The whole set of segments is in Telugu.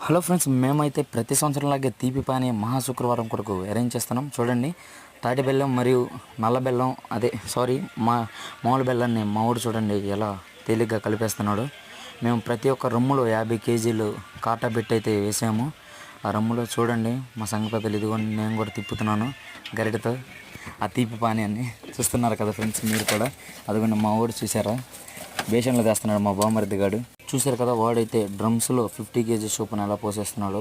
హలో ఫ్రెండ్స్, మేమైతే ప్రతి సంవత్సరంలాగే తీపి పానీయం మహాశుక్రవారం కొరకు అరేంజ్ చేస్తున్నాం. చూడండి, తాటి బెల్లం మరియు నల్ల బెల్లం, మామూలు బెల్లాన్ని మా ఊడు చూడండి ఎలా తేలిగ్గా కలిపేస్తున్నాడు. మేము ప్రతి ఒక్క రమ్ములో 50 కేజీలు కాటా పెట్టి అయితే వేసాము. ఆ రమ్ములో చూడండి మా సంఘ పెద్దలు, ఇదిగోండి నేను కూడా తిప్పుతున్నాను గరిటతో ఆ తీపి పానీయాన్ని. చూస్తున్నారు కదా ఫ్రెండ్స్ మీరు కూడా. అదిగోండి మా ఊడు చూసారా, బేషన్లో తెస్తున్నాడు మా బామర్ది గాడు. చూసారు కదా, వాడైతే డ్రమ్స్లో 50 కేజీ చొప్పున ఎలా పోసేస్తున్నాడు.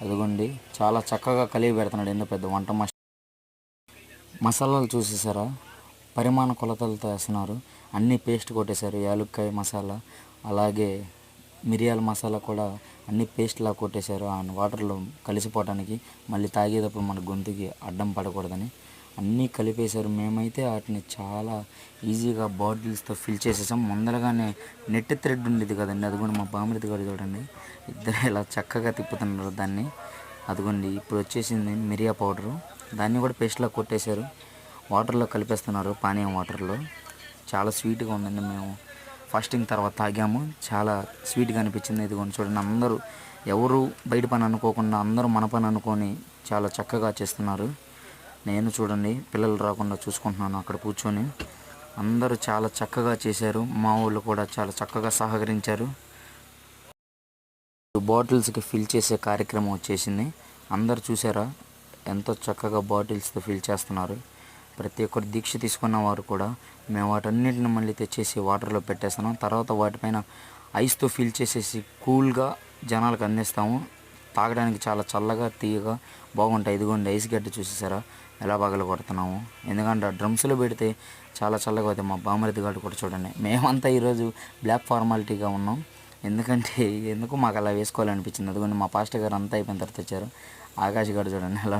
అదిగోండి చాలా చక్కగా కలిగి పెడుతున్నాడు. ఎన్నో పెద్ద వంట మసాలాలు చూసేసారా, పరిమాణ కొలతలతో వేస్తున్నారు. అన్నీ పేస్ట్ కొట్టేశారు. యాలుక్కాయ మసాలా, అలాగే మిరియాల మసాలా కూడా అన్నీ పేస్ట్లా కొట్టేశారు. ఆ వాటర్లో కలిసిపోవడానికి, మళ్ళీ తాగేటప్పుడు మన గొంతుకి అడ్డం పడకూడదని అన్నీ కలిపేశారు. మేమైతే వాటిని చాలా ఈజీగా బాటిల్స్తో ఫిల్ చేసేసాం. ముందరగానే నెట్ థ్రెడ్ ఉండేది కదండి, అది కూడా మా బామృతి గారు చూడండి ఇద్దరు ఇలా చక్కగా తిప్పుతున్నారు దాన్ని. అదిగోండి ఇప్పుడు వచ్చేసింది మిరియా పౌడరు, దాన్ని కూడా పేస్ట్లా కొట్టేశారు. వాటర్లో కలిపేస్తున్నారు, పానీయం వాటర్లో. చాలా స్వీట్గా ఉందండి. మేము ఫాస్టింగ్ తర్వాత తాగాము, చాలా స్వీట్గా అనిపించింది. ఇదిగోండి చూడండి, అందరూ ఎవరు బయట పని అనుకోకుండా అందరూ మన పని అనుకొని చాలా చక్కగా చేస్తున్నారు. నేను చూడండి పిల్లలు రాకుండా చూసుకుంటున్నాను అక్కడ కూర్చొని. అందరూ చాలా చక్కగా చేశారు. మా ఊళ్ళు కూడా చాలా చక్కగా సహకరించారు. బాటిల్స్కి ఫిల్ చేసే కార్యక్రమం వచ్చేసింది. అందరు చూసారా ఎంతో చక్కగా బాటిల్స్తో ఫిల్ చేస్తున్నారు. ప్రతి ఒక్కరు దీక్ష తీసుకున్న వారు కూడా. మేము వాటన్నిటిని మళ్ళీ తెచ్చేసి వాటర్లో పెట్టేస్తున్నాం. తర్వాత వాటిపైన ఐస్తో ఫిల్ చేసేసి కూల్గా జనాలకు అందిస్తాము. తాగడానికి చాలా చల్లగా తీయగా బాగుంటాయి. ఇదిగోండి ఐస్ గడ్డ చూసేసారా ఎలా పగల కొడుతున్నాము. ఎందుకంటే డ్రమ్స్లో పెడితే చాలా చల్లగా అవుతాయి. మా బామరిది గారు కూడా చూడండి, మేమంతా ఈరోజు బ్లాక్ ఫార్మాలిటీగా ఉన్నాం. ఎందుకంటే మాకు అలా వేసుకోవాలనిపించింది. అదిగోండి మా పాస్టర్ గారు అంతా అయిపోయిన తర్వాత వచ్చారు. ఆకాష్ గారు చూడండి ఎలా